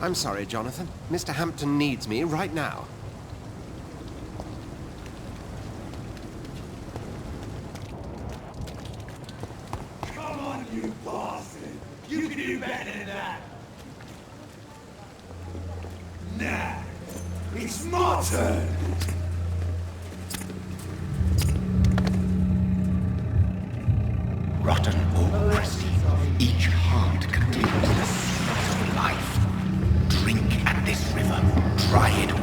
I'm sorry, Jonathan. Mr. Hampton needs me right now. Come on, you bastard! You can do better than that! Nah! It's my turn! Rotten or crusty, each heart contains the seeds of life. Drink at this river, try it all.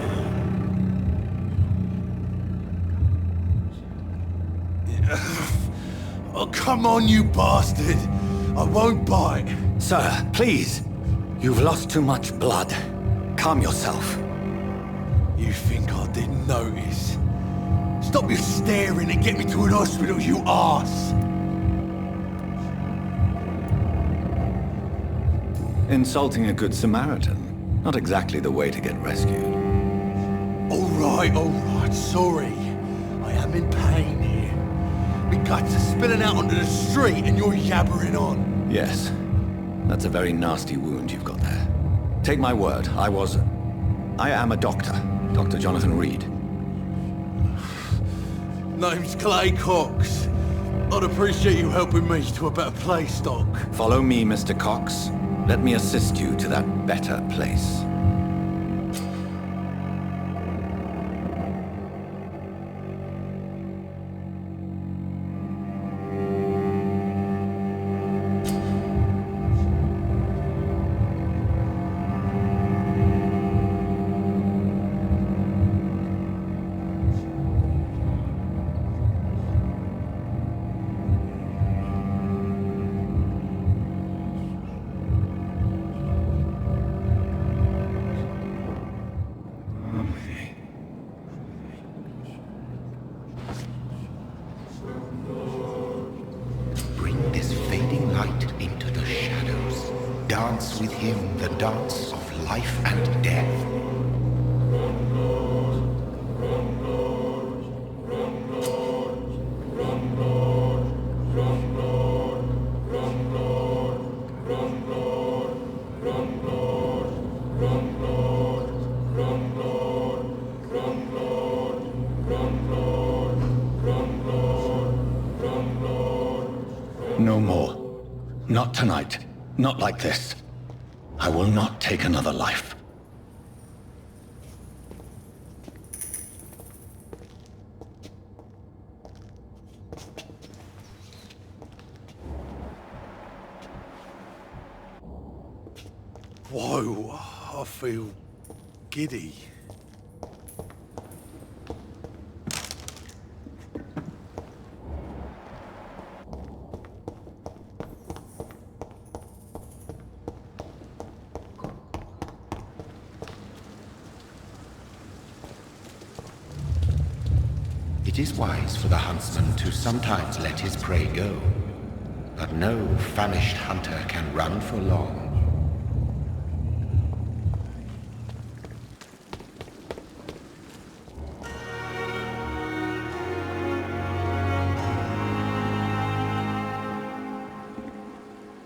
Oh, come on, you bastard! I won't bite! Sir, please. You've lost too much blood. Calm yourself. You think I didn't notice? Stop your staring and get me to an hospital, you arse! Insulting a good Samaritan. Not exactly the way to get rescued. Alright, sorry. I am in pain here. My guts are spilling out onto the street and you're yabbering on. Yes. That's a very nasty wound you've got there. Take my word, I am a doctor. Dr. Jonathan Reid. Name's Clay Cox. I'd appreciate you helping me to a better place, Doc. Follow me, Mr. Cox. Let me assist you to that better place. Dance with him the dance of life and death. No more. Not tonight. Not like this. I will not take another life. Whoa, I feel giddy. It is wise for the huntsman to sometimes let his prey go, but no famished hunter can run for long.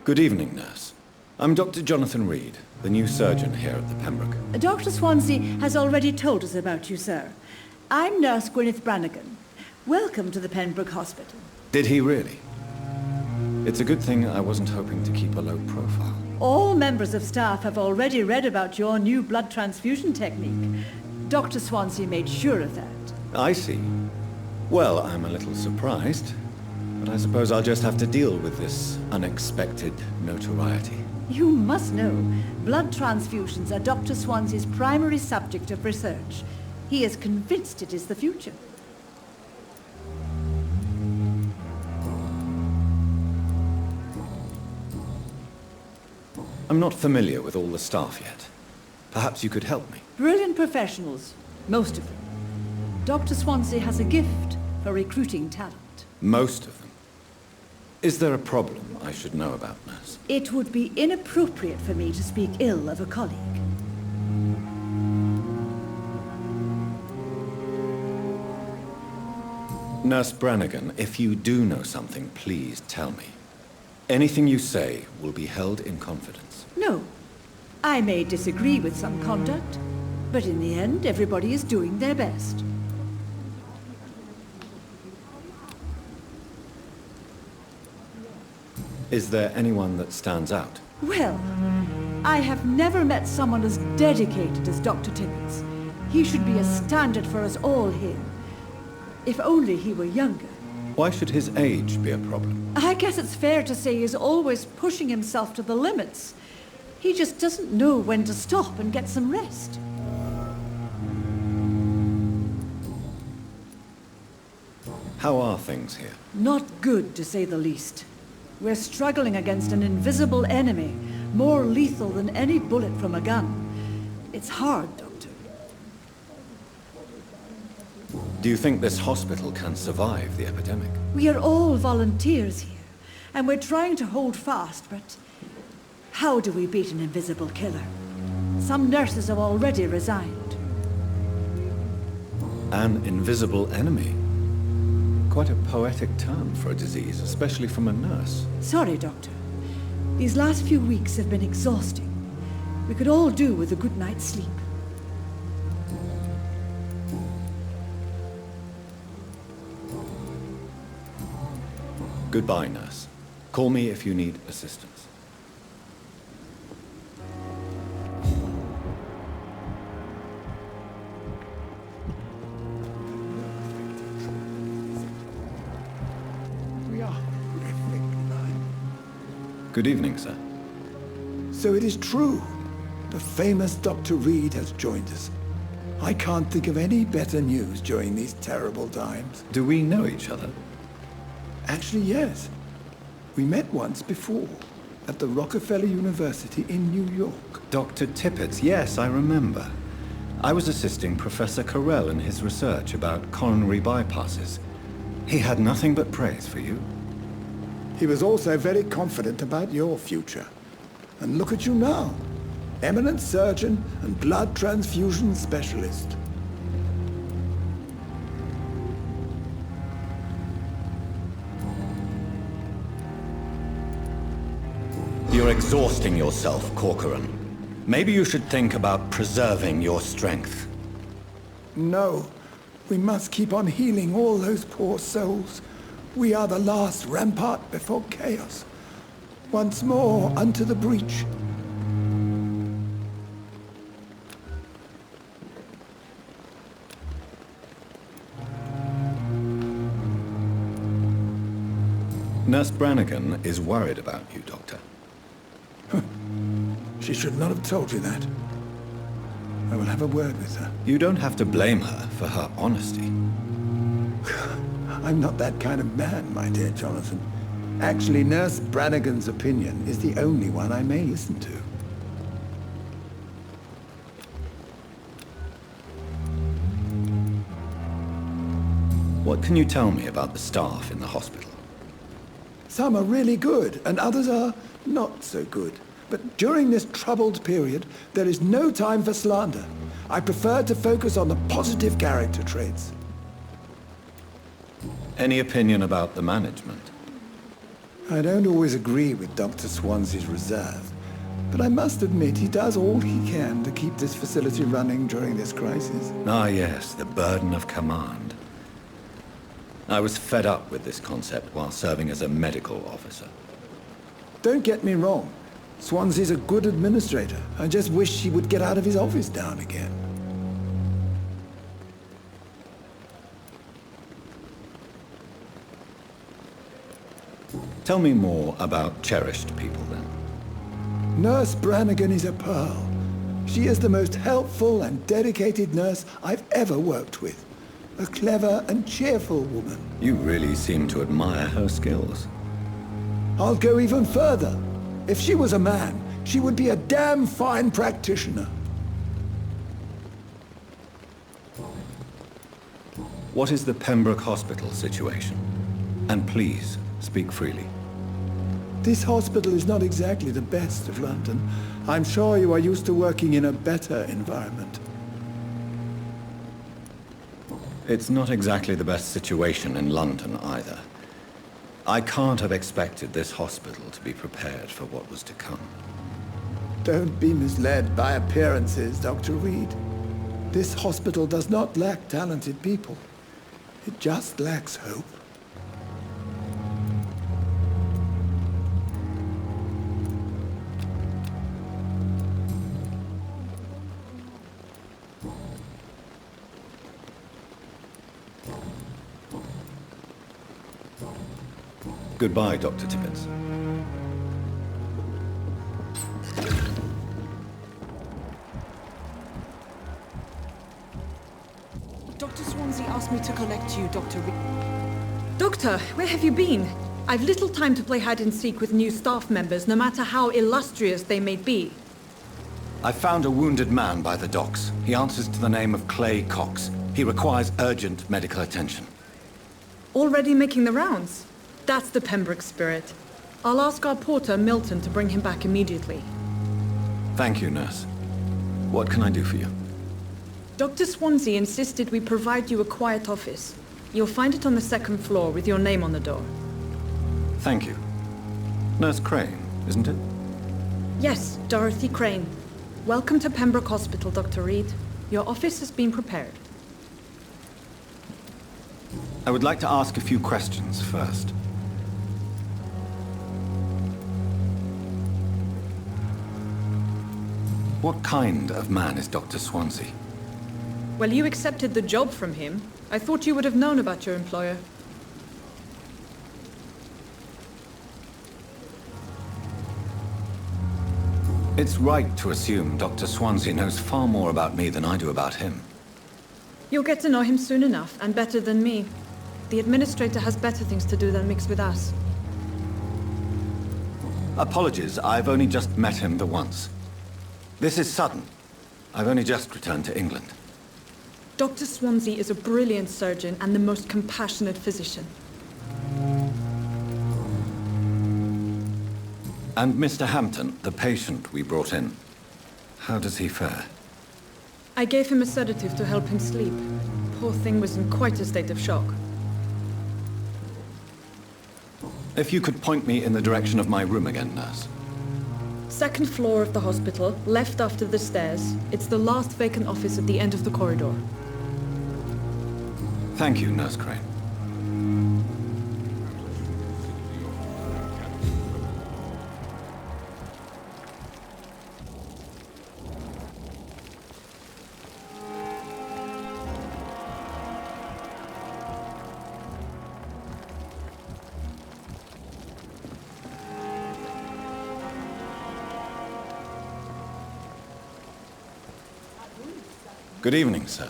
Good evening, nurse. I'm Dr. Jonathan Reid, the new surgeon here at the Pembroke. Dr. Swansea has already told us about you, sir. I'm Nurse Gwyneth Brannigan. Welcome to the Pembroke Hospital. Did he really? It's a good thing I wasn't hoping to keep a low profile. All members of staff have already read about your new blood transfusion technique. Dr. Swansea made sure of that. I see. Well, I'm a little surprised, but I suppose I'll just have to deal with this unexpected notoriety. You must know, blood transfusions are Dr. Swansea's primary subject of research. He is convinced it is the future. I'm not familiar with all the staff yet. Perhaps you could help me. Brilliant professionals, most of them. Dr. Swansea has a gift for recruiting talent. Most of them. Is there a problem I should know about, nurse? It would be inappropriate for me to speak ill of a colleague. Nurse Brannigan, if you do know something, please tell me. Anything you say will be held in confidence. No. I may disagree with some conduct, but in the end, everybody is doing their best. Is there anyone that stands out? Well, I have never met someone as dedicated as Dr. Tippett. He should be a standard for us all here. If only he were younger. Why should his age be a problem? I guess it's fair to say he's always pushing himself to the limits. He just doesn't know when to stop and get some rest. How are things here? Not good, to say the least. We're struggling against an invisible enemy, more lethal than any bullet from a gun. It's hard, Doctor. Do you think this hospital can survive the epidemic? We are all volunteers here, and we're trying to hold fast, but how do we beat an invisible killer? Some nurses have already resigned. An invisible enemy? Quite a poetic term for a disease, especially from a nurse. Sorry, Doctor. These last few weeks have been exhausting. We could all do with a good night's sleep. Goodbye, nurse. Call me if you need assistance. Good evening, sir. So it is true. The famous Dr. Reid has joined us. I can't think of any better news during these terrible times. Do we know each other? Actually, yes. We met once before, at the Rockefeller University in New York. Dr. Tippett, yes, I remember. I was assisting Professor Carell in his research about coronary bypasses. He had nothing but praise for you. He was also very confident about your future. And look at you now. Eminent surgeon and blood transfusion specialist. You're exhausting yourself, Corcoran. Maybe you should think about preserving your strength. No. We must keep on healing all those poor souls. We are the last rampart before chaos. Once more unto the breach. Nurse Brannigan is worried about you, Doctor. She should not have told you that. I will have a word with her. You don't have to blame her for her honesty. I'm not that kind of man, my dear Jonathan. Actually, Nurse Brannigan's opinion is the only one I may listen to. What can you tell me about the staff in the hospital? Some are really good, and others are not so good. But during this troubled period, there is no time for slander. I prefer to focus on the positive character traits. Any opinion about the management? I don't always agree with Dr. Swansea's reserve, but I must admit he does all he can to keep this facility running during this crisis. Ah, yes, the burden of command. I was fed up with this concept while serving as a medical officer. Don't get me wrong. Swansea's a good administrator. I just wish he would get out of his office down again. Tell me more about cherished people, then. Nurse Brannigan is a pearl. She is the most helpful and dedicated nurse I've ever worked with. A clever and cheerful woman. You really seem to admire her skills. I'll go even further. If she was a man, she would be a damn fine practitioner. What is the Pembroke Hospital situation? And please, speak freely. This hospital is not exactly the best of London. I'm sure you are used to working in a better environment. It's not exactly the best situation in London either. I can't have expected this hospital to be prepared for what was to come. Don't be misled by appearances, Dr. Reid. This hospital does not lack talented people. It just lacks hope. Goodbye, Dr. Tibbets. Dr. Swansea asked me to collect you, Dr. Reid. Doctor, where have you been? I've little time to play hide and seek with new staff members, no matter how illustrious they may be. I found a wounded man by the docks. He answers to the name of Clay Cox. He requires urgent medical attention. Already making the rounds? That's the Pembroke spirit. I'll ask our porter, Milton, to bring him back immediately. Thank you, nurse. What can I do for you? Dr. Swansea insisted we provide you a quiet office. You'll find it on the second floor with your name on the door. Thank you. Nurse Crane, isn't it? Yes, Dorothy Crane. Welcome to Pembroke Hospital, Dr. Reid. Your office has been prepared. I would like to ask a few questions first. What kind of man is Dr. Swansea? Well, you accepted the job from him. I thought you would have known about your employer. It's right to assume Dr. Swansea knows far more about me than I do about him. You'll get to know him soon enough, and better than me. The administrator has better things to do than mix with us. Apologies, I've only just met him the once. This is sudden. I've only just returned to England. Dr. Swansea is a brilliant surgeon and the most compassionate physician. And Mr. Hampton, the patient we brought in, how does he fare? I gave him a sedative to help him sleep. Poor thing was in quite a state of shock. If you could point me in the direction of my room again, nurse. Second floor of the hospital, left after the stairs. It's the last vacant office at the end of the corridor. Thank you, Nurse Crane. Good evening, sir.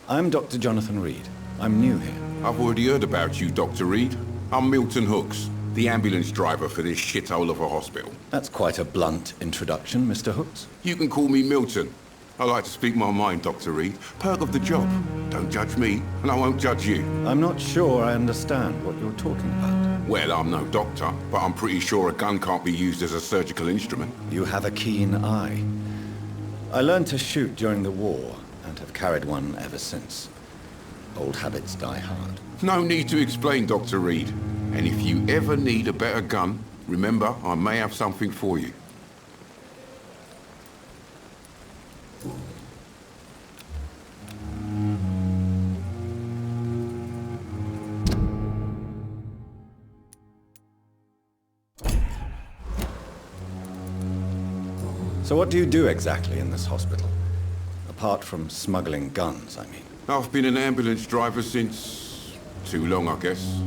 I'm Dr. Jonathan Reid. I'm new here. I've already heard about you, Dr. Reid. I'm Milton Hooks, the ambulance driver for this shithole of a hospital. That's quite a blunt introduction, Mr. Hooks. You can call me Milton. I like to speak my mind, Dr. Reid. Perk of the job. Don't judge me, and I won't judge you. I'm not sure I understand what you're talking about. Well, I'm no doctor, but I'm pretty sure a gun can't be used as a surgical instrument. You have a keen eye. I learned to shoot during the war, and have carried one ever since. Old habits die hard. No need to explain, Dr. Reid. And if you ever need a better gun, remember, I may have something for you. So what do you do exactly in this hospital? Apart from smuggling guns, I mean. I've been an ambulance driver since... too long, I guess.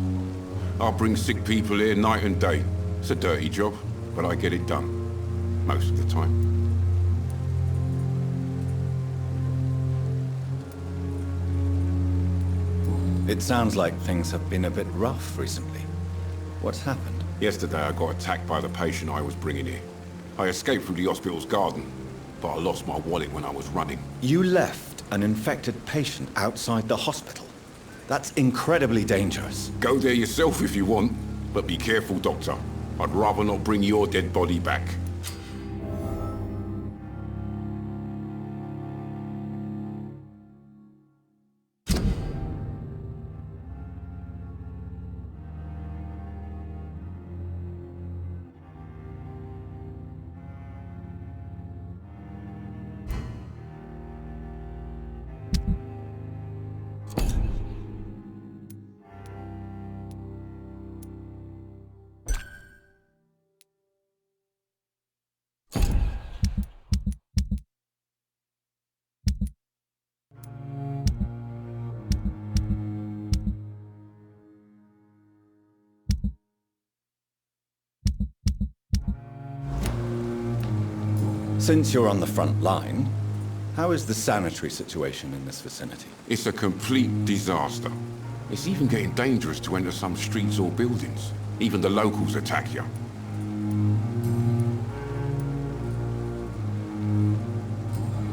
I bring sick people here night and day. It's a dirty job, but I get it done. Most of the time. It sounds like things have been a bit rough recently. What's happened? Yesterday I got attacked by the patient I was bringing here. I escaped through the hospital's garden, but I lost my wallet when I was running. You left an infected patient outside the hospital? That's incredibly dangerous. Go there yourself if you want, but be careful, Doctor. I'd rather not bring your dead body back. Since you're on the front line, how is the sanitary situation in this vicinity? It's a complete disaster. It's even getting dangerous to enter some streets or buildings. Even the locals attack you.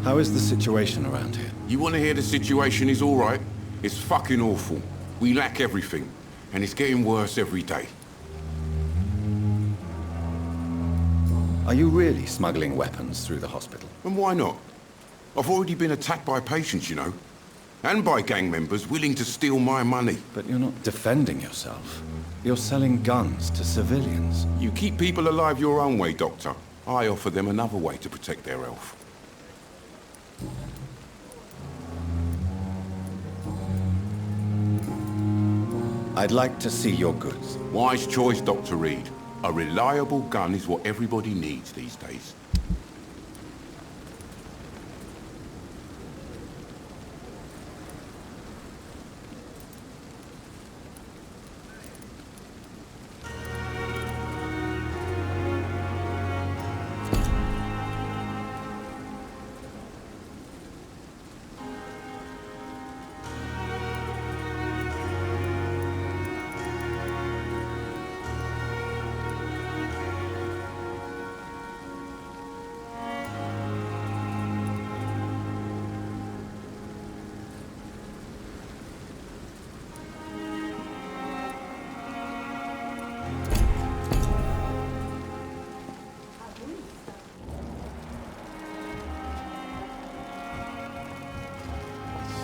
How is the situation around here? You want to hear the situation is all right? It's fucking awful. We lack everything, and it's getting worse every day. Are you really smuggling weapons through the hospital? And why not? I've already been attacked by patients, you know. And by gang members willing to steal my money. But you're not defending yourself. You're selling guns to civilians. You keep people alive your own way, Doctor. I offer them another way to protect their health. I'd like to see your goods. Wise choice, Dr. Reid. A reliable gun is what everybody needs these days.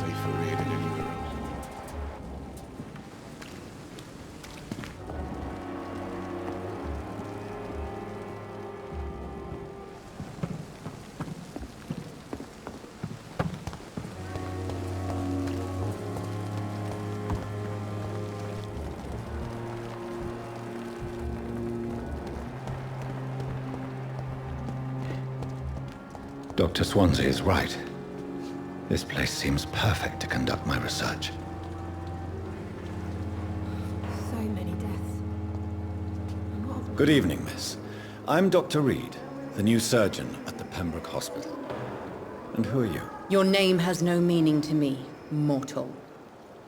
Safer here than anywhere else. Dr. Swansea is right. This place seems perfect to conduct my research. So many deaths. Good evening, miss. I'm Dr. Reid, the new surgeon at the Pembroke Hospital. And who are you? Your name has no meaning to me, mortal.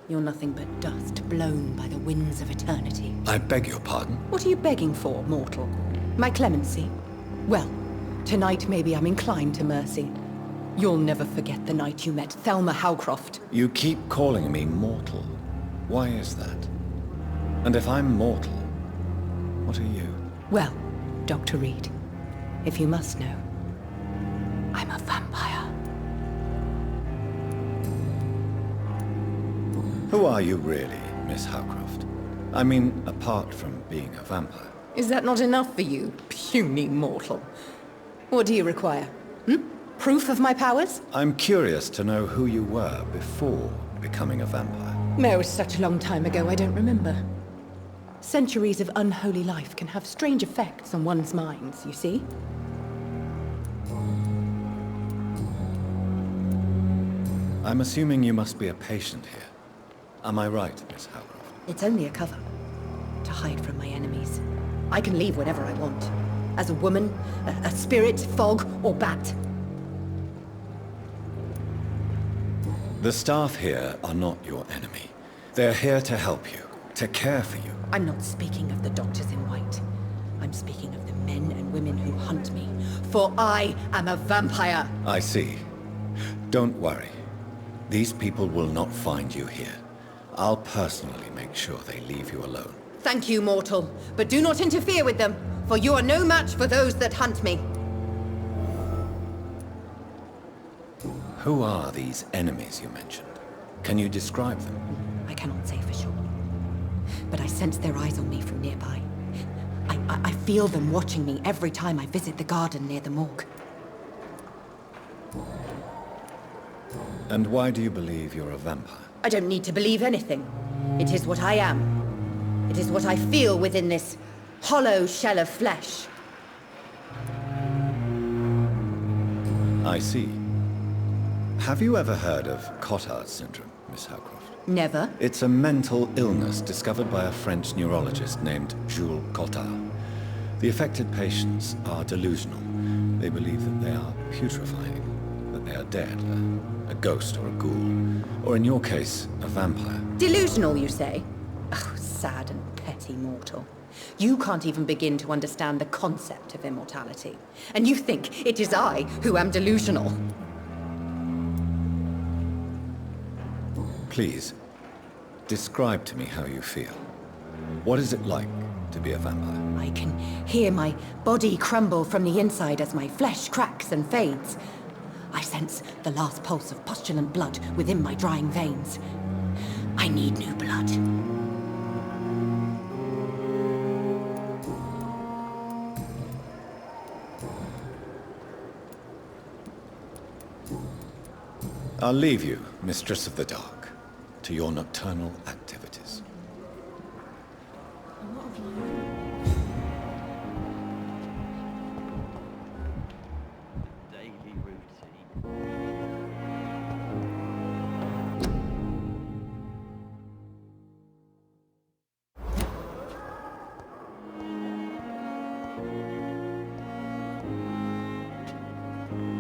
You're nothing but dust blown by the winds of eternity. I beg your pardon? What are you begging for, mortal? My clemency? Well, tonight maybe I'm inclined to mercy. You'll never forget the night you met Thelma Howcroft. You keep calling me mortal. Why is that? And if I'm mortal, what are you? Well, Dr. Reid, if you must know, I'm a vampire. Who are you really, Miss Howcroft? I mean, apart from being a vampire. Is that not enough for you, puny mortal? What do you require? Proof of my powers? I'm curious to know who you were before becoming a vampire. No, such a long time ago, I don't remember. Centuries of unholy life can have strange effects on one's minds, you see? I'm assuming you must be a patient here. Am I right, Miss Howcroft? It's only a cover. To hide from my enemies. I can leave whenever I want. As a woman, a spirit, fog, or bat. The staff here are not your enemy. They're here to help you, to care for you. I'm not speaking of the doctors in white. I'm speaking of the men and women who hunt me. For I am a vampire! I see. Don't worry. These people will not find you here. I'll personally make sure they leave you alone. Thank you, mortal. But do not interfere with them, for you are no match for those that hunt me. Who are these enemies you mentioned? Can you describe them? I cannot say for sure. But I sense their eyes on me from nearby. I feel them watching me every time I visit the garden near the morgue. And why do you believe you're a vampire? I don't need to believe anything. It is what I am. It is what I feel within this hollow shell of flesh. I see. Have you ever heard of Cotard's syndrome, Miss Howcroft? Never. It's a mental illness discovered by a French neurologist named Jules Cotard. The affected patients are delusional. They believe that they are putrefying, that they are dead, a ghost or a ghoul, or in your case, a vampire. Delusional, you say? Oh, sad and petty mortal. You can't even begin to understand the concept of immortality. And you think it is I who am delusional. Please, describe to me how you feel. What is it like to be a vampire? I can hear my body crumble from the inside as my flesh cracks and fades. I sense the last pulse of postulant blood within my drying veins. I need new blood. I'll leave you, Mistress of the Dark, to your nocturnal activities.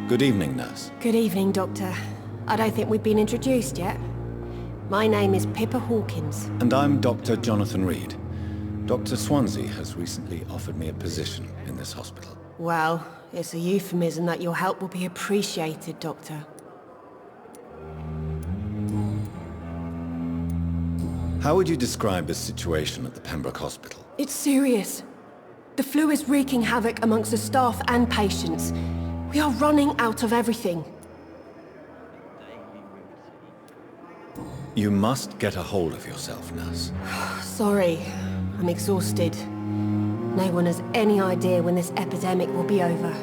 Good evening, nurse. Good evening, Doctor. I don't think we've been introduced yet. My name is Pippa Hawkins. And I'm Dr. Jonathan Reid. Dr. Swansea has recently offered me a position in this hospital. Well, it's a euphemism that your help will be appreciated, Doctor. How would you describe the situation at the Pembroke Hospital? It's serious. The flu is wreaking havoc amongst the staff and patients. We are running out of everything. You must get a hold of yourself, nurse. Sorry, I'm exhausted. No one has any idea when this epidemic will be over.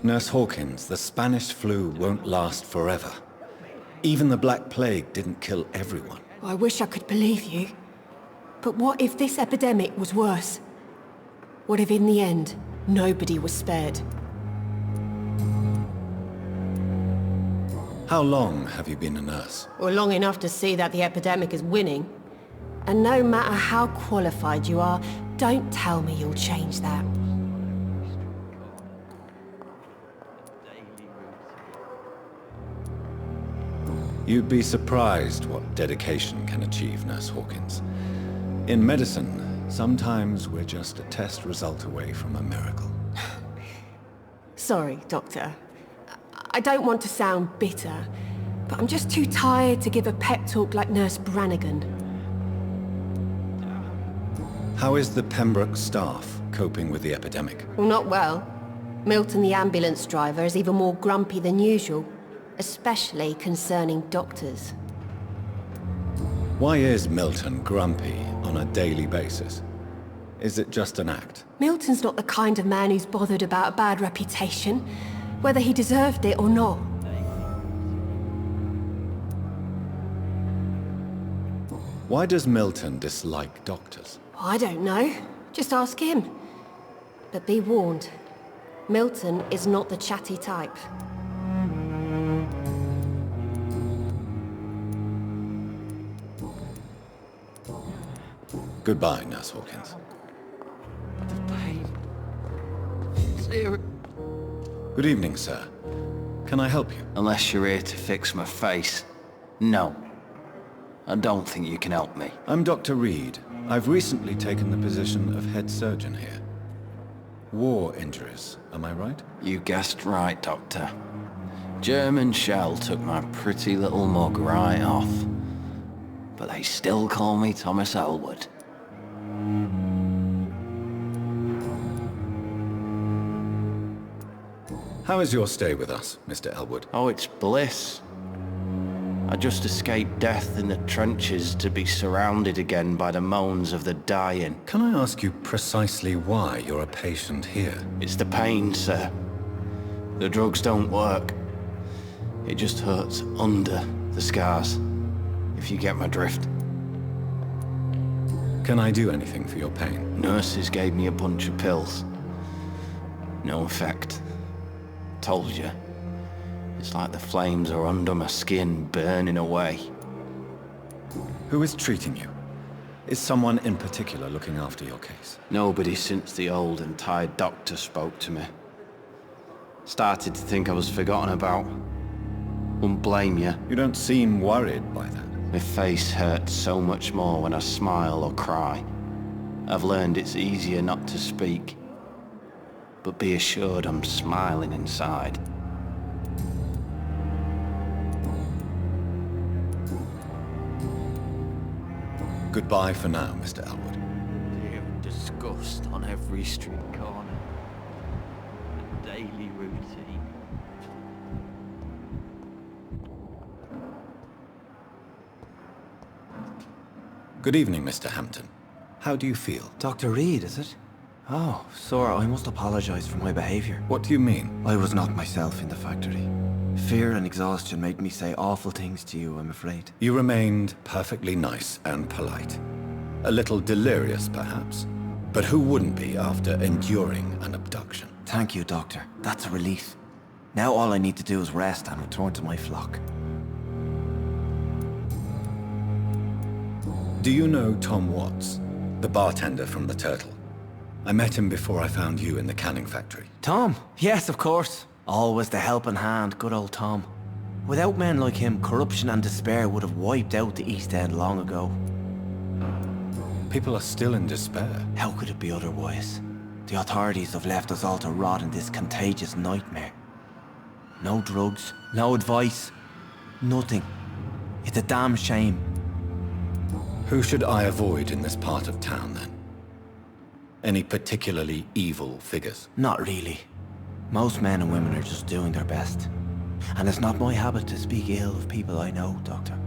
Nurse Hawkins, the Spanish flu won't last forever. Even the Black Plague didn't kill everyone. I wish I could believe you. But what if this epidemic was worse? What if in the end, nobody was spared? How long have you been a nurse? Well, long enough to see that the epidemic is winning. And no matter how qualified you are, don't tell me you'll change that. You'd be surprised what dedication can achieve, Nurse Hawkins. In medicine, sometimes we're just a test result away from a miracle. Sorry, Doctor. I don't want to sound bitter, but I'm just too tired to give a pep talk like Nurse Brannigan. How is the Pembroke staff coping with the epidemic? Well, not well. Milton, the ambulance driver, is even more grumpy than usual, especially concerning doctors. Why is Milton grumpy on a daily basis? Is it just an act? Milton's not the kind of man who's bothered about a bad reputation, whether he deserved it or not. Why does Milton dislike doctors? I don't know. Just ask him. But be warned, Milton is not the chatty type. Goodbye, Nurse Hawkins. The pain. Zero. Good evening, sir. Can I help you? Unless you're here to fix my face. No. I don't think you can help me. I'm Dr. Reid. I've recently taken the position of head surgeon here. War injuries, am I right? You guessed right, Doctor. German shell took my pretty little mug right off. But they still call me Thomas Elwood. How is your stay with us, Mr. Elwood? Oh, it's bliss. I just escaped death in the trenches to be surrounded again by the moans of the dying. Can I ask you precisely why you're a patient here? It's the pain, sir. The drugs don't work. It just hurts under the scars, if you get my drift. Can I do anything for your pain? Nurses gave me a bunch of pills. No effect. Told you. It's like the flames are under my skin, burning away. Who is treating you? Is someone in particular looking after your case? Nobody since the old and tired doctor spoke to me. Started to think I was forgotten about. Wouldn't blame you. You don't seem worried by that. My face hurts so much more when I smile or cry. I've learned it's easier not to speak. But be assured I'm smiling inside. Goodbye for now, Mr. Elwood. Dear disgust on every street corner. A daily routine. Good evening, Mr. Hampton. How do you feel? Dr. Reid, is it? Oh, sir, I must apologize for my behavior. What do you mean? I was not myself in the factory. Fear and exhaustion made me say awful things to you, I'm afraid. You remained perfectly nice and polite. A little delirious, perhaps. But who wouldn't be after enduring an abduction? Thank you, Doctor. That's a relief. Now all I need to do is rest and return to my flock. Do you know Tom Watts, the bartender from the Turtle? I met him before I found you in the canning factory. Tom? Yes, of course. Always the helping hand, good old Tom. Without men like him, corruption and despair would have wiped out the East End long ago. People are still in despair. How could it be otherwise? The authorities have left us all to rot in this contagious nightmare. No drugs, no advice, nothing. It's a damn shame. Who should I avoid in this part of town, then? Any particularly evil figures? Not really. Most men and women are just doing their best. And it's not my habit to speak ill of people I know, Doctor.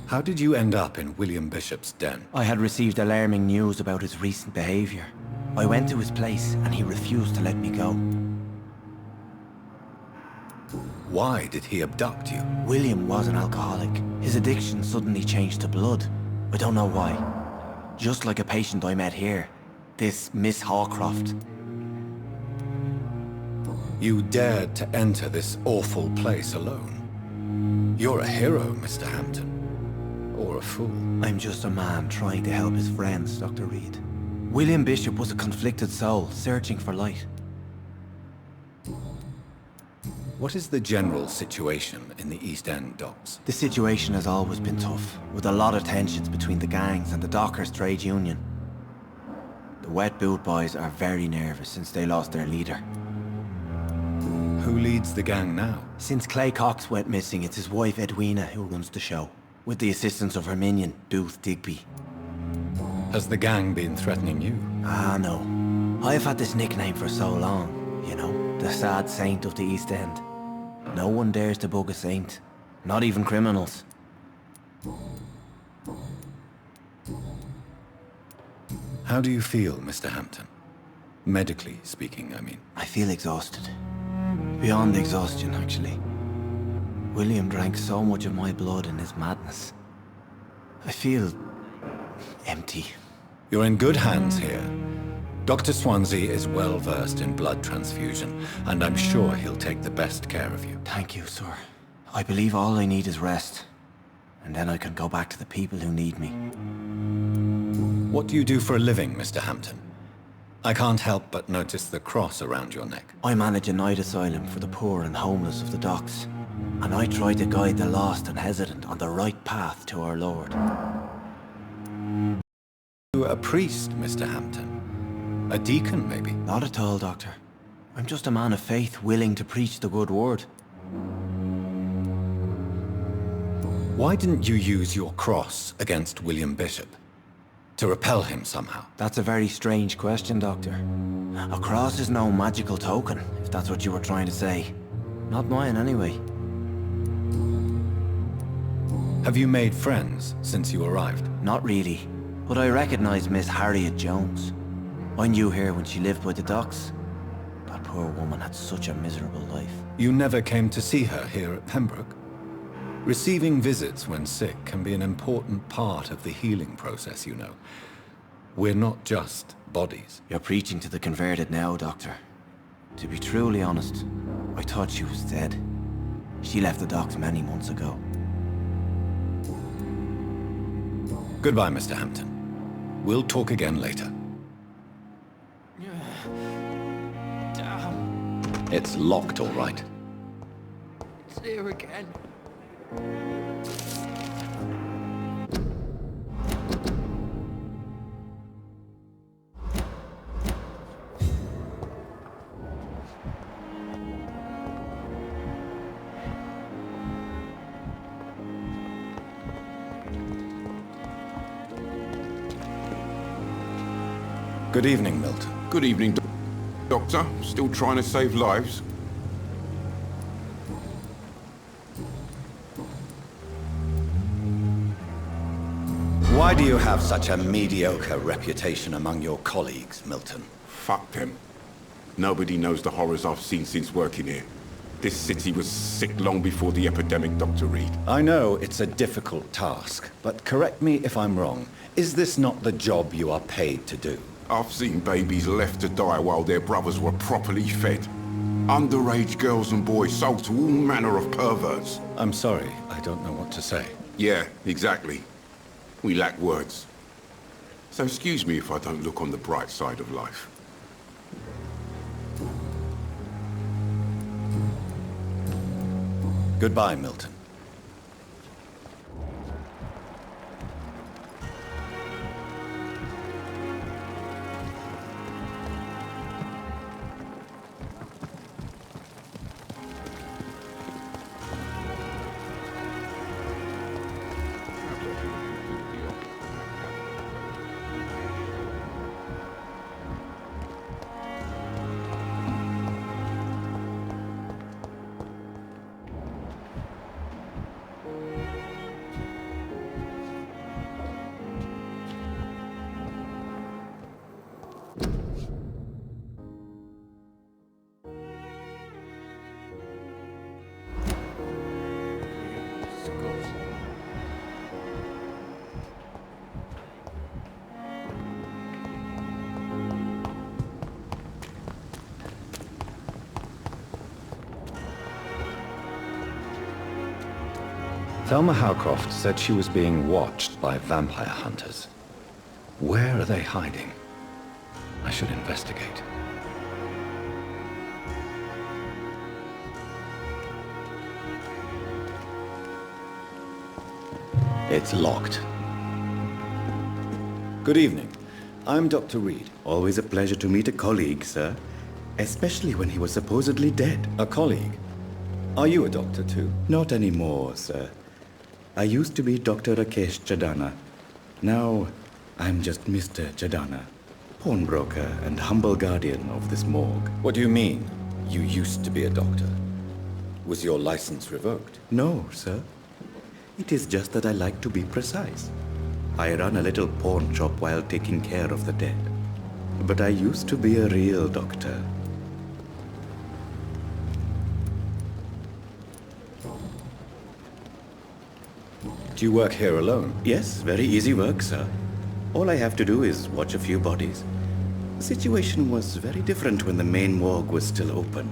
How did you end up in William Bishop's den? I had received alarming news about his recent behavior. I went to his place and he refused to let me go. Why did he abduct you? William was an alcoholic. His addiction suddenly changed to blood. I don't know why. Just like a patient I met here. This Miss Hawcroft. You dared to enter this awful place alone. You're a hero, Mr. Hampton. Or a fool. I'm just a man trying to help his friends, Dr. Reid. William Bishop was a conflicted soul, searching for light. What is the general situation in the East End docks? The situation has always been tough, with a lot of tensions between the gangs and the Dockers' trade union. The Wet Boot Boys are very nervous since they lost their leader. Who leads the gang now? Since Clay Cox went missing, it's his wife Edwina who runs the show, with the assistance of her minion, Booth Digby. Has the gang been threatening you? Ah, no. I've had this nickname for so long, you know, the sad saint of the East End. No one dares to bug a saint, not even criminals. How do you feel, Mr. Hampton? Medically speaking, I mean. I feel exhausted. Beyond exhaustion, actually. William drank so much of my blood in his madness. I feel empty. You're in good hands here. Dr. Swansea is well versed in blood transfusion, and I'm sure he'll take the best care of you. Thank you, sir. I believe all I need is rest. And then I can go back to the people who need me. What do you do for a living, Mr. Hampton? I can't help but notice the cross around your neck. I manage a night asylum for the poor and homeless of the docks. And I try to guide the lost and hesitant on the right path to our Lord. You're a priest, Mr. Hampton. A deacon, maybe? Not at all, Doctor. I'm just a man of faith willing to preach the good word. Why didn't you use your cross against William Bishop? To repel him somehow? That's a very strange question, Doctor. A cross is no magical token, if that's what you were trying to say. Not mine, anyway. Have you made friends since you arrived? Not really, but I recognize Miss Harriet Jones. I knew her when she lived by the docks. That poor woman had such a miserable life. You never came to see her here at Pembroke? Receiving visits when sick can be an important part of the healing process, you know. We're not just bodies. You're preaching to the converted now, Doctor. To be truly honest, I thought she was dead. She left the docks many months ago. Goodbye, Mr. Hampton. We'll talk again later. It's locked, all right. It's here again. Good evening, Milton. Good evening, Doctor. Still trying to save lives? Why do you have such a mediocre reputation among your colleagues, Milton? Fuck them. Nobody knows the horrors I've seen since working here. This city was sick long before the epidemic, Dr. Reid. I know it's a difficult task, but correct me if I'm wrong. Is this not the job you are paid to do? I've seen babies left to die while their brothers were properly fed. Underage girls and boys sold to all manner of perverts. I'm sorry, I don't know what to say. Yeah, exactly. We lack words. So excuse me if I don't look on the bright side of life. Goodbye, Milton. Thelma Howcroft said she was being watched by vampire hunters. Where are they hiding? I should investigate. It's locked. Good evening. I'm Dr. Reid. Always a pleasure to meet a colleague, sir. Especially when he was supposedly dead. A colleague? Are you a doctor too? Not anymore, sir. I used to be Dr. Rakesh Chadana. Now, I'm just Mr. Chadana, pawnbroker and humble guardian of this morgue. What do you mean, you used to be a doctor? Was your license revoked? No, sir. It is just that I like to be precise. I run a little pawn shop while taking care of the dead. But I used to be a real doctor. Do you work here alone? Yes, very easy work, sir. All I have to do is watch a few bodies. The situation was very different when the main morgue was still open.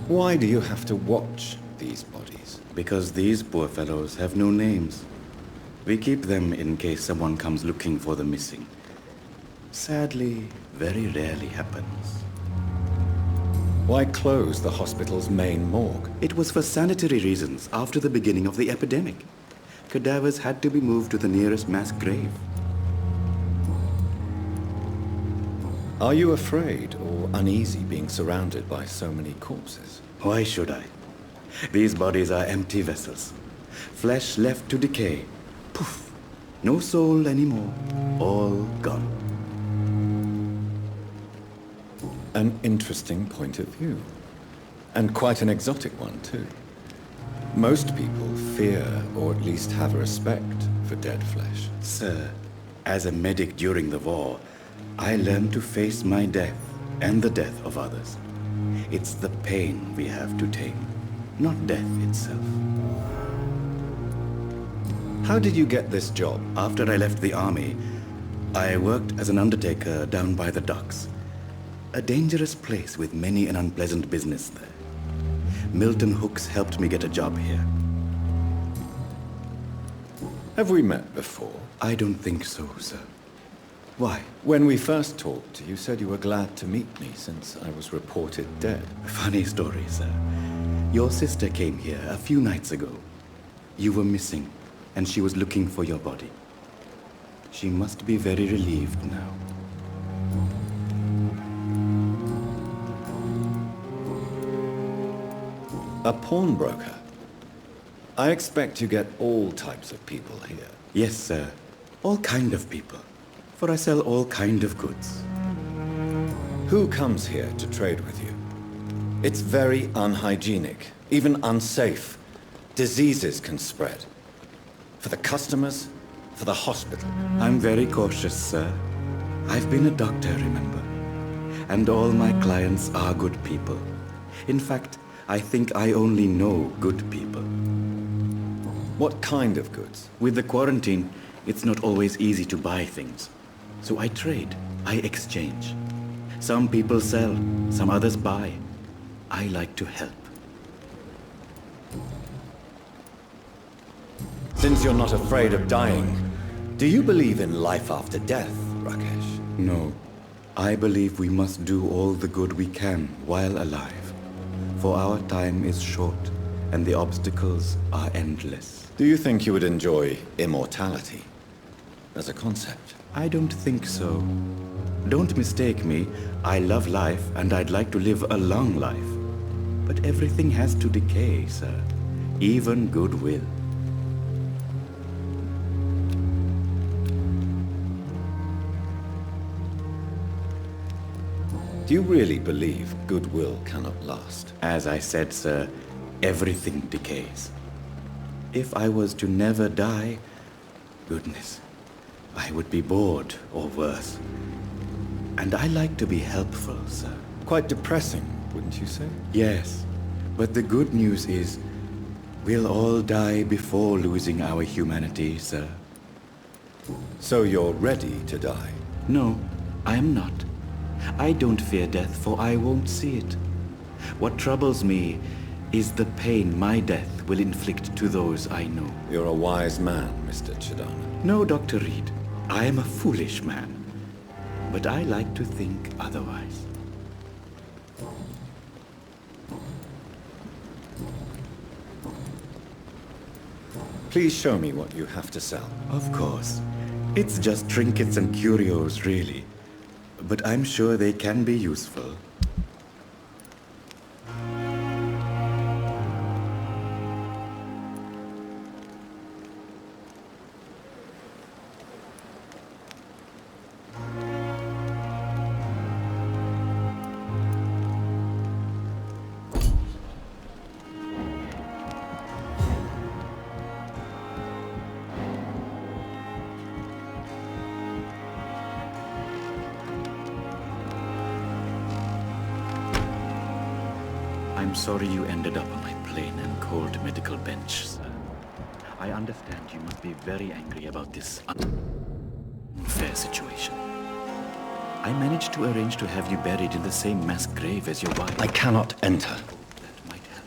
Why do you have to watch these bodies? Because these poor fellows have no names. We keep them in case someone comes looking for the missing. Sadly, very rarely happens. Why close the hospital's main morgue? It was for sanitary reasons after the beginning of the epidemic. Cadavers had to be moved to the nearest mass grave. Are you afraid or uneasy being surrounded by so many corpses? Why should I? These bodies are empty vessels. Flesh left to decay. Poof! No soul anymore. All gone. An interesting point of view. And quite an exotic one, too. Most people fear, or at least have respect, for dead flesh. Sir, as a medic during the war, I learned to face my death and the death of others. It's the pain we have to tame, not death itself. How did you get this job? After I left the army, I worked as an undertaker down by the docks. A dangerous place with many an unpleasant business there. Milton Hooks helped me get a job here. Have we met before? I don't think so, sir. Why? When we first talked, you said you were glad to meet me since I was reported dead. Funny story, sir. Your sister came here a few nights ago. You were missing, and she was looking for your body. She must be very relieved now. A pawnbroker? I expect you get all types of people here. Yes, sir. All kind of people. For I sell all kind of goods. Who comes here to trade with you? It's very unhygienic, even unsafe. Diseases can spread. For the customers, for the hospital. I'm very cautious, sir. I've been a doctor, remember? And all my clients are good people. In fact, I think I only know good people. What kind of goods? With the quarantine, it's not always easy to buy things. So I trade, I exchange. Some people sell, some others buy. I like to help. Since you're not afraid of dying, do you believe in life after death, Rakesh? No. I believe we must do all the good we can while alive. For our time is short, and the obstacles are endless. Do you think you would enjoy immortality as a concept? I don't think so. Don't mistake me. I love life, and I'd like to live a long life. But everything has to decay, sir. Even goodwill. Do you really believe goodwill cannot last? As I said, sir, everything decays. If I was to never die, goodness, I would be bored or worse. And I like to be helpful, sir. Quite depressing, wouldn't you say? Yes, but the good news is, we'll all die before losing our humanity, sir. So you're ready to die? No, I am not. I don't fear death, for I won't see it. What troubles me is the pain my death will inflict to those I know. You're a wise man, Mr. Chidana. No, Dr. Reid. I am a foolish man. But I like to think otherwise. Please show me what you have to sell. Of course. It's just trinkets and curios, really. But I'm sure they can be useful. I'm sorry you ended up on my plain and cold medical bench, sir. I understand you must be very angry about this unfair situation. I managed to arrange to have you buried in the same mass grave as your wife. I cannot enter. That might help.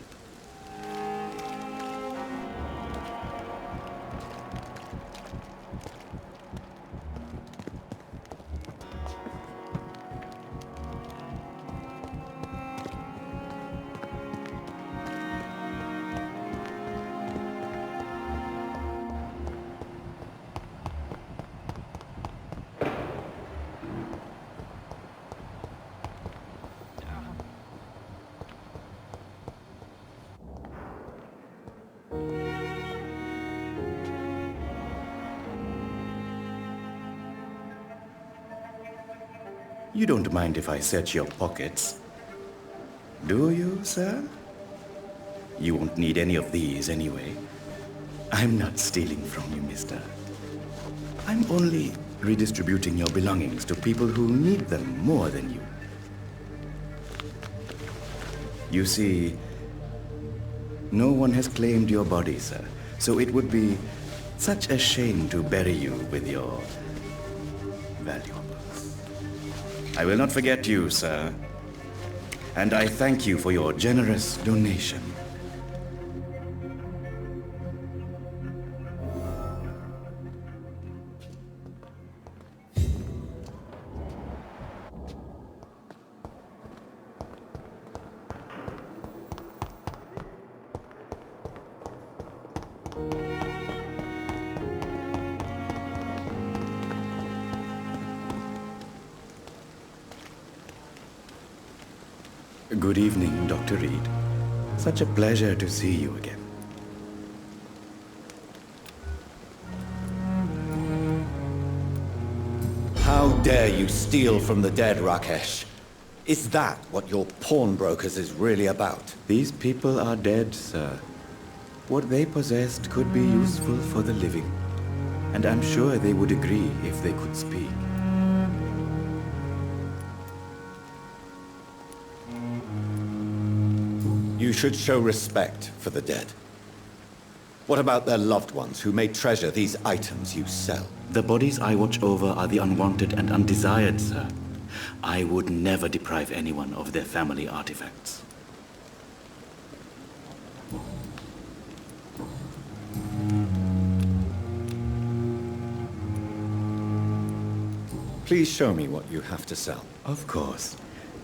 You don't mind if I search your pockets, do you, sir? You won't need any of these anyway. I'm not stealing from you, mister. I'm only redistributing your belongings to people who need them more than you. You see, no one has claimed your body, sir, so it would be such a shame to bury you with your valuables. I will not forget you, sir. And I thank you for your generous donation. Good evening, Dr. Reid. Such a pleasure to see you again. How dare you steal from the dead, Rakesh? Is that what your pawnbrokers is really about? These people are dead, sir. What they possessed could be useful for the living. And I'm sure they would agree if they could speak. You should show respect for the dead. What about their loved ones who may treasure these items you sell? The bodies I watch over are the unwanted and undesired, sir. I would never deprive anyone of their family artifacts. Please show me what you have to sell. Of course.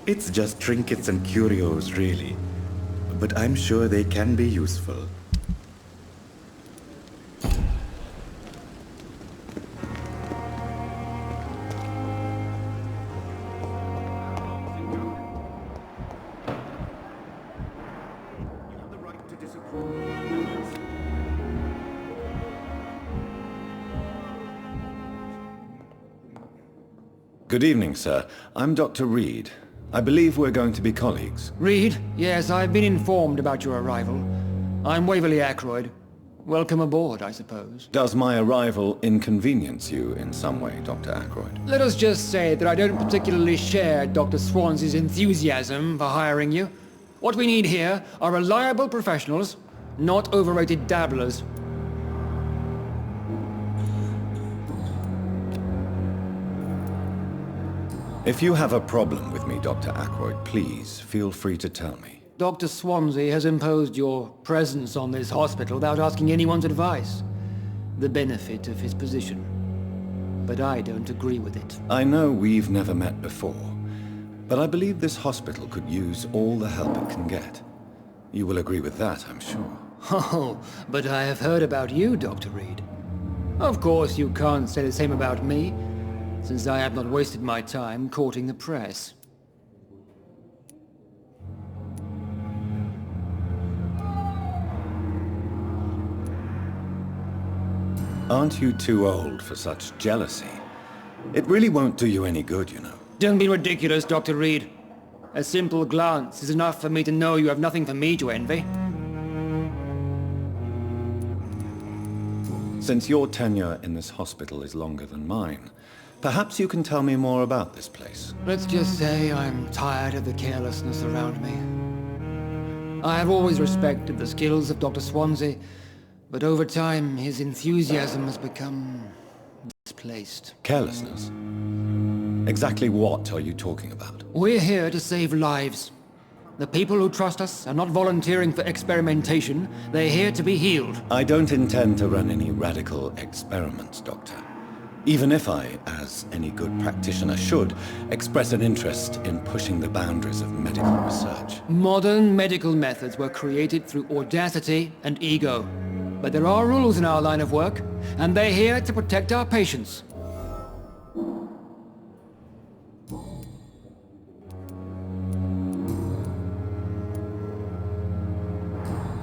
It's just trinkets and curios, really. But I'm sure they can be useful. Good evening, sir. I'm Dr. Reid. I believe we're going to be colleagues. Reid? Yes, I've been informed about your arrival. I'm Waverly Ackroyd. Welcome aboard, I suppose. Does my arrival inconvenience you in some way, Dr. Ackroyd? Let us just say that I don't particularly share Dr. Swansea's enthusiasm for hiring you. What we need here are reliable professionals, not overrated dabblers. If you have a problem with me, Dr. Ackroyd, please feel free to tell me. Dr. Swansea has imposed your presence on this hospital without asking anyone's advice. The benefit of his position. But I don't agree with it. I know we've never met before, but I believe this hospital could use all the help it can get. You will agree with that, I'm sure. Oh, but I have heard about you, Dr. Reid. Of course, you can't say the same about me, since I have not wasted my time courting the press. Aren't you too old for such jealousy? It really won't do you any good, you know. Don't be ridiculous, Dr. Reid. A simple glance is enough for me to know you have nothing for me to envy. Since your tenure in this hospital is longer than mine, perhaps you can tell me more about this place. Let's just say I'm tired of the carelessness around me. I have always respected the skills of Dr. Swansea, but over time his enthusiasm has become misplaced. Carelessness? Exactly what are you talking about? We're here to save lives. The people who trust us are not volunteering for experimentation. They're here to be healed. I don't intend to run any radical experiments, Doctor. Even if I, as any good practitioner should, express an interest in pushing the boundaries of medical research. Modern medical methods were created through audacity and ego. But there are rules in our line of work, and they're here to protect our patients.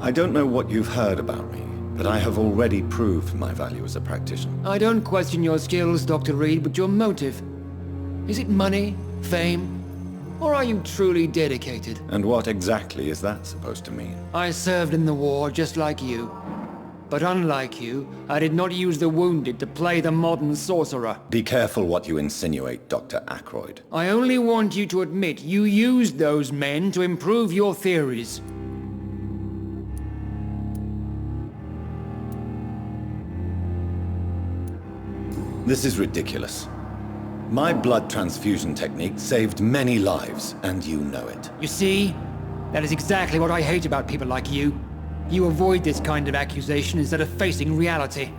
I don't know what you've heard about me, but I have already proved my value as a practitioner. I don't question your skills, Dr. Reid, but your motive. Is it money, fame, or are you truly dedicated? And what exactly is that supposed to mean? I served in the war just like you. But unlike you, I did not use the wounded to play the modern sorcerer. Be careful what you insinuate, Dr. Ackroyd. I only want you to admit you used those men to improve your theories. This is ridiculous. My blood transfusion technique saved many lives, and you know it. You see? That is exactly what I hate about people like you. You avoid this kind of accusation instead of facing reality.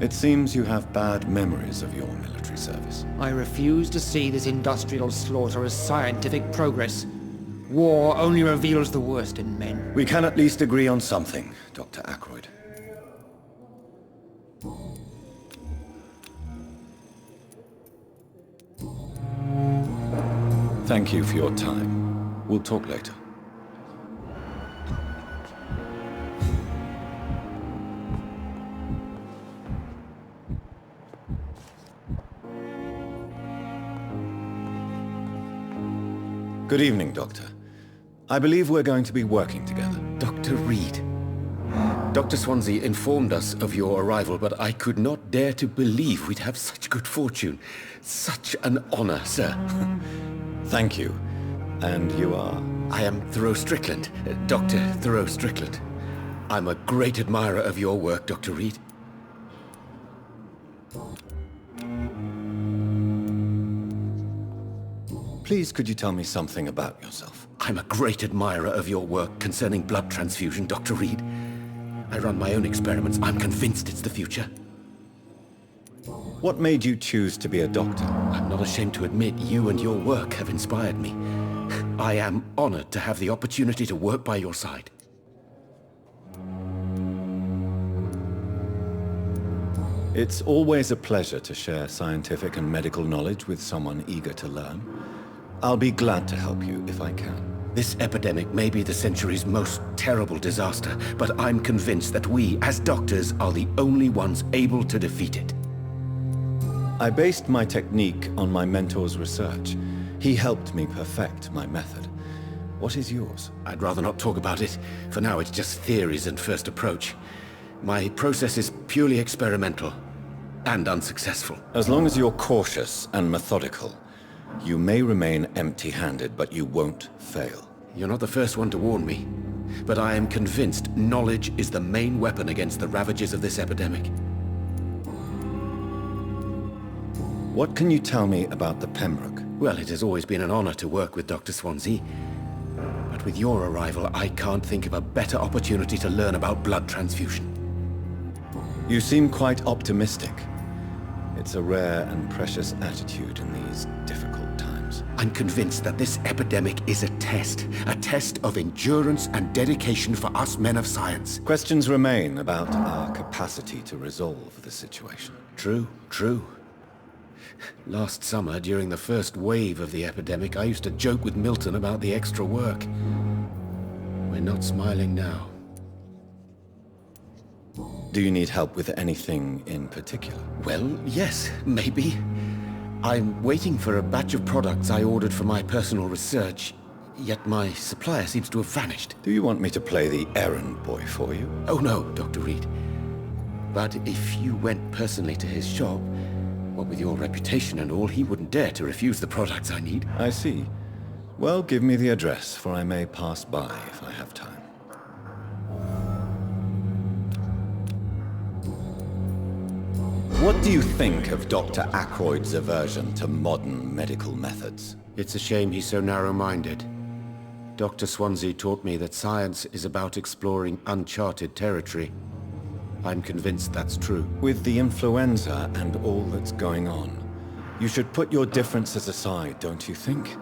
It seems you have bad memories of your military service. I refuse to see this industrial slaughter as scientific progress. War only reveals the worst in men. We can at least agree on something, Dr. Ackroyd. Thank you for your time. We'll talk later. Good evening, Doctor. I believe we're going to be working together. Dr. Reid. Dr. Swansea informed us of your arrival, but I could not dare to believe we'd have such good fortune. Such an honor, sir. Thank you. And you are? I am Thoreau Strickland, Dr. Thoreau Strickland. I'm a great admirer of your work, Dr. Reid. Please, could you tell me something about yourself? I'm a great admirer of your work concerning blood transfusion, Dr. Reid. I run my own experiments. I'm convinced it's the future. What made you choose to be a doctor? I'm not ashamed to admit you and your work have inspired me. I am honored to have the opportunity to work by your side. It's always a pleasure to share scientific and medical knowledge with someone eager to learn. I'll be glad to help you if I can. This epidemic may be the century's most terrible disaster, but I'm convinced that we, as doctors, are the only ones able to defeat it. I based my technique on my mentor's research. He helped me perfect my method. What is yours? I'd rather not talk about it. For now, it's just theories and first approach. My process is purely experimental and unsuccessful. As long as you're cautious and methodical, you may remain empty-handed, but you won't fail. You're not the first one to warn me, but I am convinced knowledge is the main weapon against the ravages of this epidemic. What can you tell me about the Pembroke? Well, it has always been an honor to work with Dr. Swansea. But with your arrival, I can't think of a better opportunity to learn about blood transfusion. You seem quite optimistic. It's a rare and precious attitude in these difficult times. I'm convinced that this epidemic is a test of endurance and dedication for us men of science. Questions remain about our capacity to resolve the situation. True, true. Last summer, during the first wave of the epidemic, I used to joke with Milton about the extra work. We're not smiling now. Do you need help with anything in particular? Well, yes, maybe. I'm waiting for a batch of products I ordered for my personal research, yet my supplier seems to have vanished. Do you want me to play the errand boy for you? Oh no, Dr. Reid. But if you went personally to his shop, what with your reputation and all, he wouldn't dare to refuse the products I need. I see. Well, give me the address, for I may pass by if I have time. What do you think of Dr. Ackroyd's aversion to modern medical methods? It's a shame he's so narrow-minded. Dr. Swansea taught me that science is about exploring uncharted territory. I'm convinced that's true. With the influenza and all that's going on, you should put your differences aside, don't you think?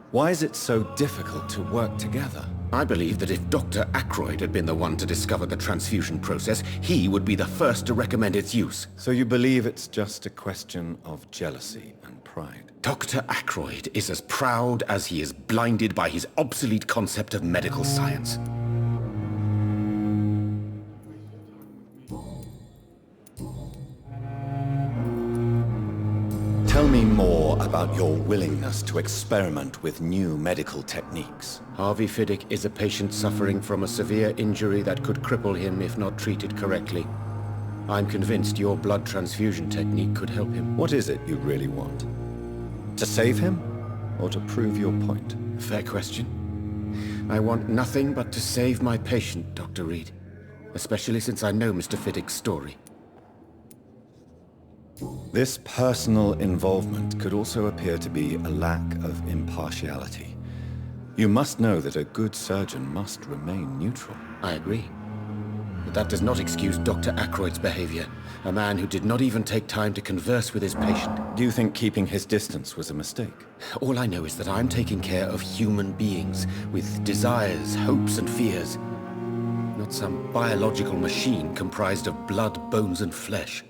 Why is it so difficult to work together? I believe that if Dr. Ackroyd had been the one to discover the transfusion process, he would be the first to recommend its use. So you believe it's just a question of jealousy and pride? Dr. Ackroyd is as proud as he is blinded by his obsolete concept of medical science. Tell me more about your willingness to experiment with new medical techniques. Harvey Fiddick is a patient suffering from a severe injury that could cripple him if not treated correctly. I'm convinced your blood transfusion technique could help him. What is it you really want? To save him, or to prove your point? Fair question. I want nothing but to save my patient, Dr. Reid. Especially since I know Mr. Fiddick's story. This personal involvement could also appear to be a lack of impartiality. You must know that a good surgeon must remain neutral. I agree. But that does not excuse Dr. Ackroyd's behavior. A man who did not even take time to converse with his patient. Do you think keeping his distance was a mistake? All I know is that I'm taking care of human beings with desires, hopes, and fears. Not some biological machine comprised of blood, bones, and flesh.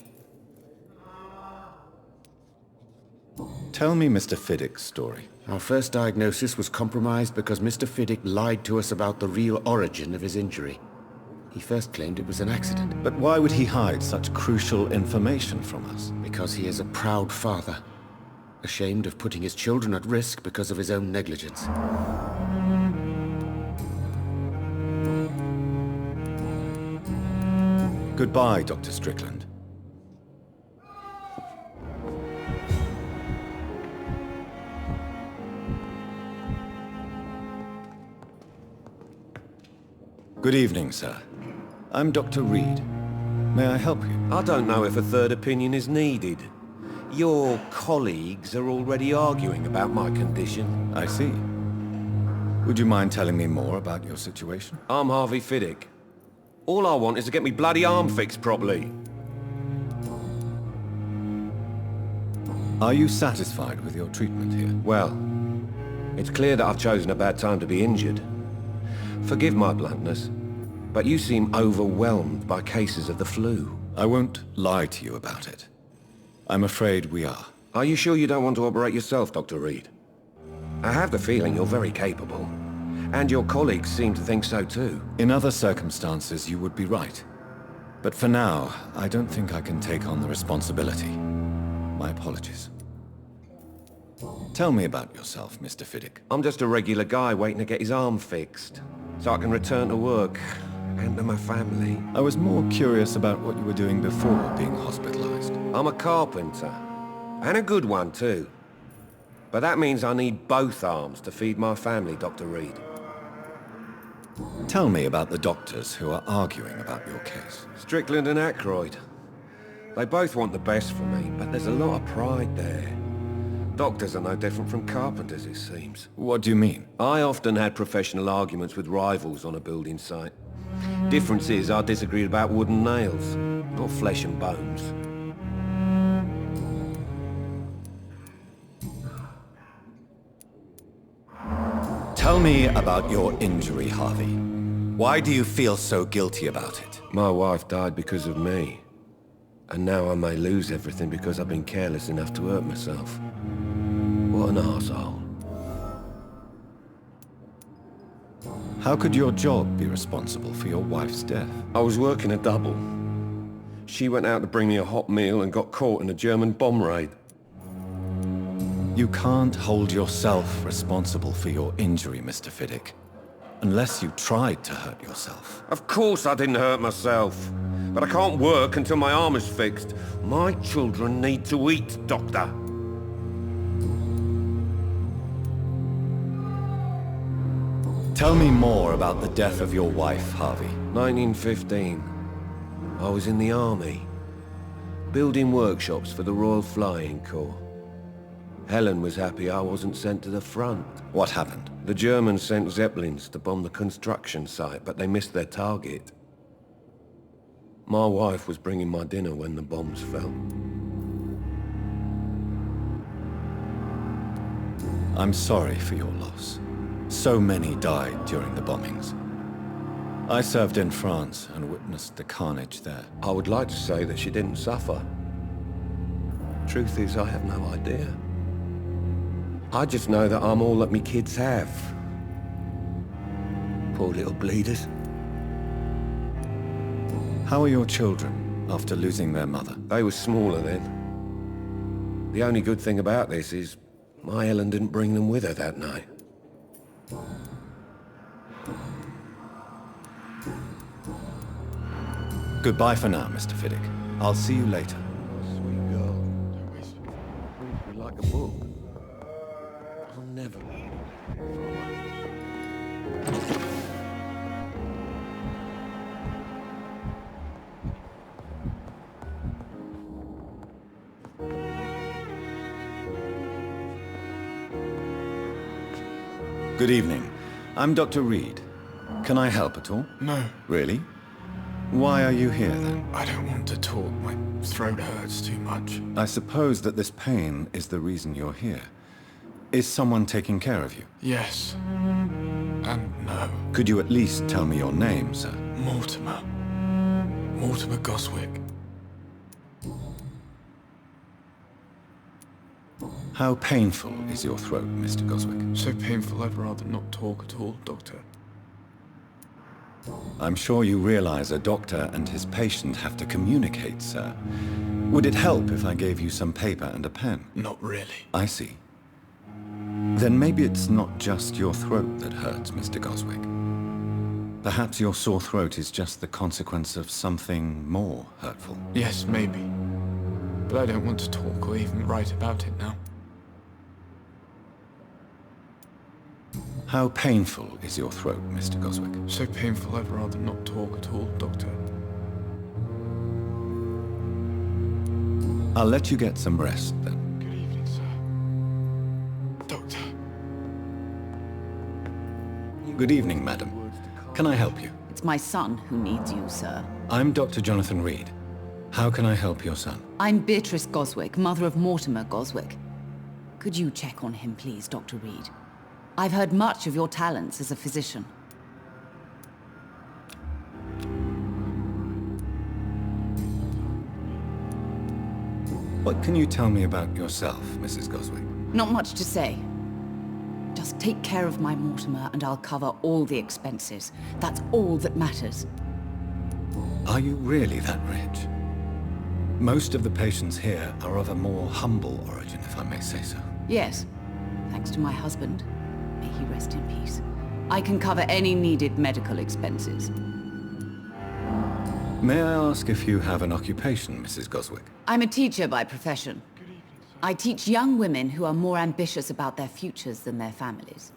Tell me Mr. Fiddick's story. Our first diagnosis was compromised because Mr. Fiddick lied to us about the real origin of his injury. He first claimed it was an accident. But why would he hide such crucial information from us? Because he is a proud father, ashamed of putting his children at risk because of his own negligence. Goodbye, Dr. Strickland. Good evening, sir. I'm Dr. Reid. May I help you? I don't know if a third opinion is needed. Your colleagues are already arguing about my condition. I see. Would you mind telling me more about your situation? I'm Harvey Fiddick. All I want is to get me bloody arm fixed properly. Are you satisfied with your treatment here? Well, it's clear that I've chosen a bad time to be injured. Forgive my bluntness, but you seem overwhelmed by cases of the flu. I won't lie to you about it. I'm afraid we are. Are you sure you don't want to operate yourself, Dr. Reid? I have the feeling you're very capable, and your colleagues seem to think so too. In other circumstances, you would be right. But for now, I don't think I can take on the responsibility. My apologies. Tell me about yourself, Mr. Fiddick. I'm just a regular guy waiting to get his arm fixed, so I can return to work and to my family. I was more curious about what you were doing before being hospitalized. I'm a carpenter, and a good one too. But that means I need both arms to feed my family, Dr. Reid. Tell me about the doctors who are arguing about your case. Strickland and Aykroyd. They both want the best for me, but there's a lot of pride there. Doctors are no different from carpenters, it seems. What do you mean? I often had professional arguments with rivals on a building site. Difference is I disagreed about wooden nails, not flesh and bones. Tell me about your injury, Harvey. Why do you feel so guilty about it? My wife died because of me. And now I may lose everything because I've been careless enough to hurt myself. What an arsehole. How could your job be responsible for your wife's death? I was working a double. She went out to bring me a hot meal and got caught in a German bomb raid. You can't hold yourself responsible for your injury, Mr. Fiddick. Unless you tried to hurt yourself. Of course I didn't hurt myself. But I can't work until my arm is fixed. My children need to eat, Doctor. Tell me more about the death of your wife, Harvey. 1915. I was in the army, building workshops for the Royal Flying Corps. Helen was happy I wasn't sent to the front. What happened? The Germans sent Zeppelins to bomb the construction site, but they missed their target. My wife was bringing my dinner when the bombs fell. I'm sorry for your loss. So many died during the bombings. I served in France and witnessed the carnage there. I would like to say that she didn't suffer. Truth is, I have no idea. I just know that I'm all that me kids have. Poor little bleeders. How are your children after losing their mother? They were smaller then. The only good thing about this is my Helen didn't bring them with her that night. Goodbye for now, Mr. Fiddick. I'll see you later. Sweet girl. Reads me like a book. I'll never... Good evening. I'm Dr. Reid. Can I help at all? No. Really? Why are you here, then? I don't want to talk. My throat hurts too much. I suppose that this pain is the reason you're here. Is someone taking care of you? Yes. And no. Could you at least tell me your name, sir? Mortimer. Mortimer Goswick. How painful is your throat, Mr. Goswick? So painful I'd rather not talk at all, Doctor. I'm sure you realize a doctor and his patient have to communicate, sir. Would it help if I gave you some paper and a pen? Not really. I see. Then maybe it's not just your throat that hurts, Mr. Goswick. Perhaps your sore throat is just the consequence of something more hurtful. Yes, maybe. But I don't want to talk or even write about it now. How painful is your throat, Mr. Goswick? So painful I'd rather not talk at all, Doctor. I'll let you get some rest, then. Good evening, sir. Doctor. Good evening, madam. Can I help you? It's my son who needs you, sir. I'm Dr. Jonathan Reid. How can I help your son? I'm Beatrice Goswick, mother of Mortimer Goswick. Could you check on him, please, Dr. Reid? I've heard much of your talents as a physician. What can you tell me about yourself, Mrs. Goswick? Not much to say. Just take care of my Mortimer and I'll cover all the expenses. That's all that matters. Are you really that rich? Most of the patients here are of a more humble origin, if I may say so. Yes, thanks to my husband. May he rest in peace. I can cover any needed medical expenses. May I ask if you have an occupation, Mrs. Goswick? I'm a teacher by profession. I teach young women who are more ambitious about their futures than their families.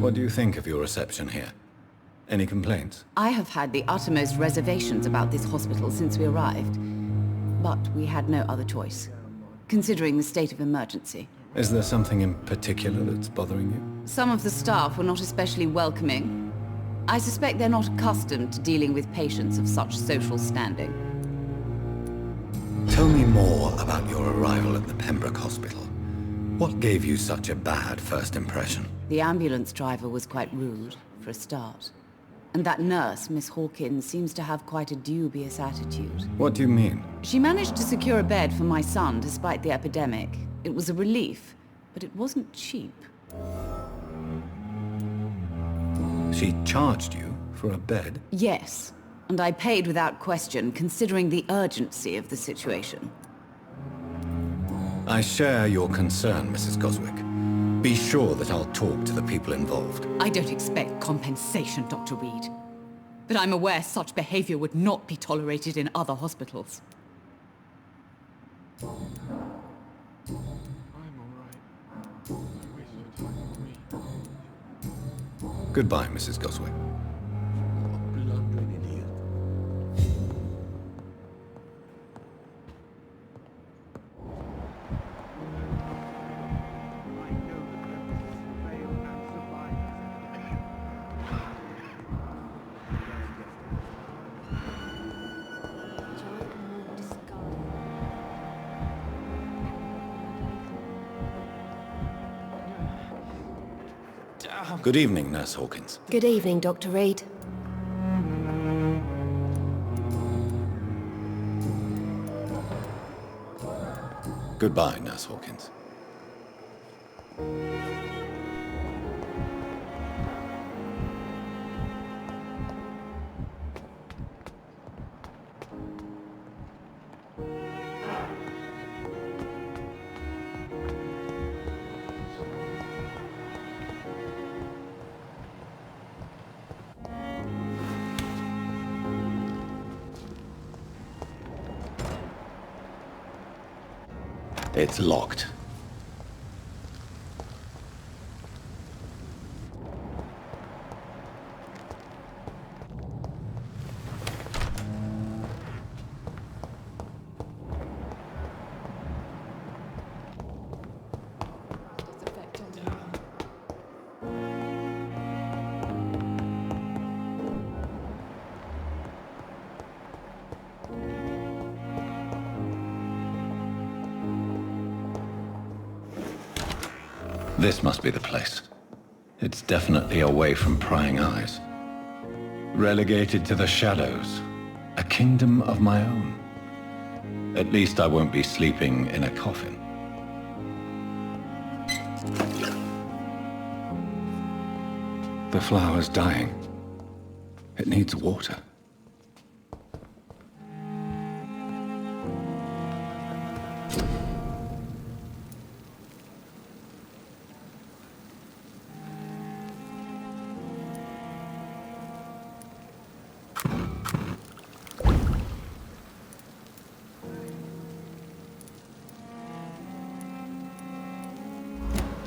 What do you think of your reception here? Any complaints? I have had the uttermost reservations about this hospital since we arrived. But we had no other choice, considering the state of emergency. Is there something in particular that's bothering you? Some of the staff were not especially welcoming. I suspect they're not accustomed to dealing with patients of such social standing. Tell me more about your arrival at the Pembroke Hospital. What gave you such a bad first impression? The ambulance driver was quite rude, for a start. And that nurse, Miss Hawkins, seems to have quite a dubious attitude. What do you mean? She managed to secure a bed for my son despite the epidemic. It was a relief, but it wasn't cheap. She charged you for a bed? Yes, and I paid without question, considering the urgency of the situation. I share your concern, Mrs. Goswick. Be sure that I'll talk to the people involved. I don't expect compensation, Dr. Reid. But I'm aware such behavior would not be tolerated in other hospitals. I'm alright. You wasted your time with me. Goodbye, Mrs. Goswick. Blundering idiot. Good evening, Nurse Hawkins. Good evening, Dr. Reid. Goodbye, Nurse Hawkins. It's locked. This must be the place. It's definitely away from prying eyes. Relegated to the shadows. A kingdom of my own. At least I won't be sleeping in a coffin. The flower's dying. It needs water.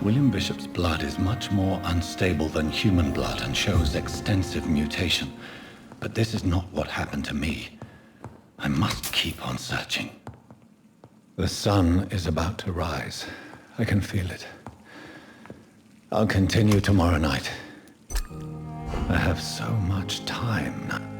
William Bishop's blood is much more unstable than human blood and shows extensive mutation. But this is not what happened to me. I must keep on searching. The sun is about to rise. I can feel it. I'll continue tomorrow night. I have so much time now.